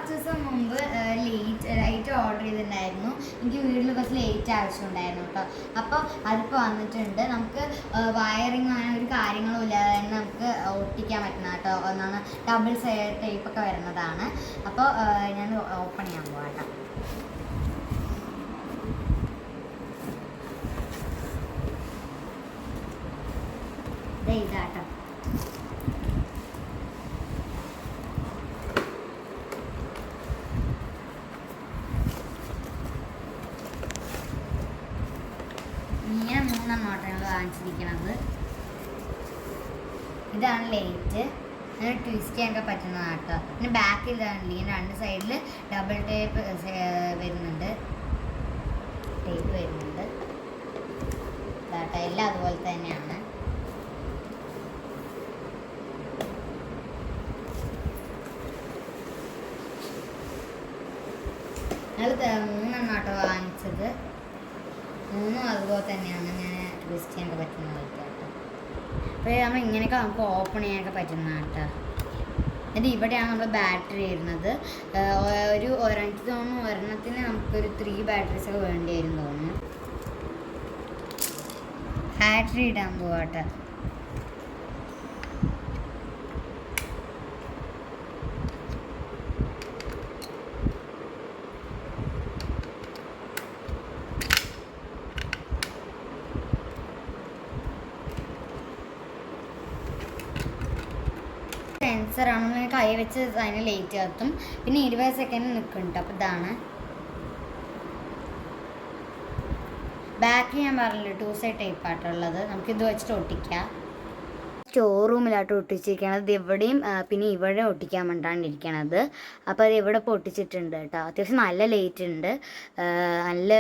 കുറച്ച് ദിവസം മുമ്പ് ലൈറ്റ് ഓർഡർ ചെയ്തിട്ടുണ്ടായിരുന്നു. എനിക്ക് വീട്ടിൽ കുറച്ച് ലൈറ്റ് ആവശ്യമുണ്ടായിരുന്നു കേട്ടോ. അപ്പോൾ അതിപ്പോൾ വന്നിട്ടുണ്ട്. നമുക്ക് വയറിങ് അങ്ങനെ ഒരു കാര്യങ്ങളും ഇല്ലാതെ തന്നെ നമുക്ക് ഒട്ടിക്കാൻ പറ്റുന്ന കേട്ടോ. ഒന്നാണ് ഡബിൾ സൈഡ് ടൈപ്പൊക്കെ വരുന്നതാണ്. അപ്പോൾ ഞാൻ ഓപ്പൺ ചെയ്യാൻ പോകാം കേട്ടോ. ഇതാട്ടോ. ഇങ്ങനെ 3 നോട്ടങ്ങൾ വാങ്ങിച്ചിരിക്കണത്. ഇതാണ് ലൈറ്റ്. അങ്ങനെ ട്വിസ്റ്റ് ചെയ്യാനൊക്കെ പറ്റുന്നതാണ് കേട്ടോ. പിന്നെ ബാക്കിൽ ഇതാണല്ലേ, ഇങ്ങനെ 2 സൈഡിൽ ഡബിൾ ടേപ്പ് വരുന്നുണ്ട്. കേട്ടോ. എല്ലാം അതുപോലെ തന്നെയാണ്. ഞങ്ങൾ 3 കേട്ടോ വാങ്ങിച്ചത്. 3 അതുപോലെ തന്നെയാണ്. ഞാൻ ട്വിസ്റ്റ് ചെയ്യാനൊക്കെ പറ്റുന്ന കേട്ടോ. അപ്പോൾ നമ്മൾ ഇങ്ങനെയൊക്കെ നമുക്ക് ഓപ്പൺ ചെയ്യാനൊക്കെ പറ്റുന്ന കേട്ടോ. എന്നിട്ട് ഇവിടെയാണ് നമ്മൾ ബാറ്ററി വരുന്നത്. എനിക്ക് തോന്നുന്നു ഒരെണ്ണത്തിന് നമുക്കൊരു 3 ബാറ്ററീസ് ഒക്കെ വേണ്ടി വരും തോന്നുന്നു. ബാറ്ററി ഇടാൻ പോവാട്ടെ. സെൻസറാണ്. കൈ വെച്ച് അതിന് ലൈറ്റ് കത്തും. പിന്നെ 20 സെക്കൻഡ് നിൽക്കുന്നുണ്ട്. അപ്പോൾ ഇതാണ് ബാക്ക്. ഞാൻ പറഞ്ഞില്ല 2 സൈഡ് ടൈപ്പായിട്ടുള്ളത്. നമുക്കിത് വെച്ചിട്ട് ഒട്ടിക്കാം. സ്റ്റോർ റൂമിലായിട്ട് ഒട്ടിച്ചിരിക്കണത്. ഇവിടെയും പിന്നെ ഇവിടെ ഒട്ടിക്കാൻ വേണ്ടിയിട്ടാണിരിക്കണത്. അപ്പോൾ അത് ഇവിടെ ഇപ്പോൾ ഒട്ടിച്ചിട്ടുണ്ട് കേട്ടോ. അത്യാവശ്യം നല്ല ലൈറ്റ് ഉണ്ട്. നല്ല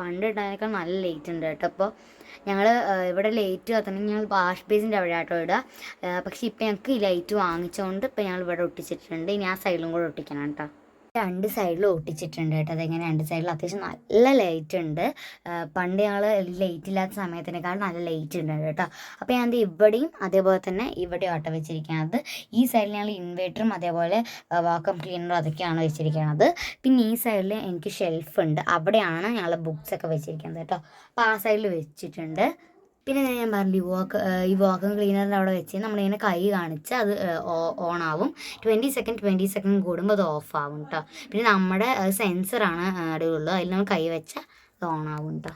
പണ്ട് ഇട്ടതിനേക്കാൾ നല്ല ലൈറ്റ് ഉണ്ട് കേട്ടോ. അപ്പോൾ ഞങ്ങൾ ഇവിടെ ലൈറ്റ് കത്തണമെങ്കിൽ ഞങ്ങൾ വാഷ് ബേസിൻ്റെ അവിടെ ആട്ടോ ഇടുക. പക്ഷേ ഇപ്പോൾ ഞങ്ങൾക്ക് ഈ ലൈറ്റ് വാങ്ങിച്ചുകൊണ്ട് ഇപ്പോൾ ഞങ്ങൾ ഇവിടെ ഒട്ടിച്ചിട്ടുണ്ട്. ഇനി ആ സൈഡിലും കൂടെ ഒട്ടിക്കണം കേട്ടോ. 2 സൈഡിലും ഒട്ടിച്ചിട്ടുണ്ട് കേട്ടോ. അതെങ്ങനെ 2 സൈഡിലും അത്യാവശ്യം നല്ല ലൈറ്റ് ഉണ്ട്. പണ്ട് ഞങ്ങൾ ലൈറ്റ് ഇല്ലാത്ത സമയത്തിനേക്കാൾ നല്ല ലൈറ്റ് ഉണ്ട് കേട്ടോ. അപ്പോൾ ഞാൻ ഇവിടെയും അതേപോലെ തന്നെ ഇവിടെ ഓട്ട വെച്ചിരിക്കുന്നത്. ഈ സൈഡിൽ ഞങ്ങൾ ഇൻവേർട്ടറും അതേപോലെ വാക്വം ക്ലീനറും അതൊക്കെയാണ് വെച്ചിരിക്കുന്നത്. പിന്നെ ഈ സൈഡിൽ എനിക്ക് ഷെൽഫ് ഉണ്ട്. അവിടെയാണ് ഞങ്ങൾ ബുക്സൊക്കെ വെച്ചിരിക്കുന്നത് കേട്ടോ. അപ്പോൾ ആ സൈഡിൽ വെച്ചിട്ടുണ്ട്. പിന്നെ ഞാൻ പറഞ്ഞു ഈ വാക്വം ക്ലീനറിൻ്റെ അവിടെ വെച്ച് നമ്മളിങ്ങനെ കൈ കാണിച്ച് അത് ഓണാവും. 20 സെക്കൻഡ് കൂടുമ്പോൾ അത് ഓഫ് ആവും കേട്ടോ. പിന്നെ നമ്മുടെ സെൻസറാണ് അടിയുള്ളത്. അതിൽ നമ്മൾ കൈ വെച്ചാൽ അത് ഓണാവും കേട്ടോ.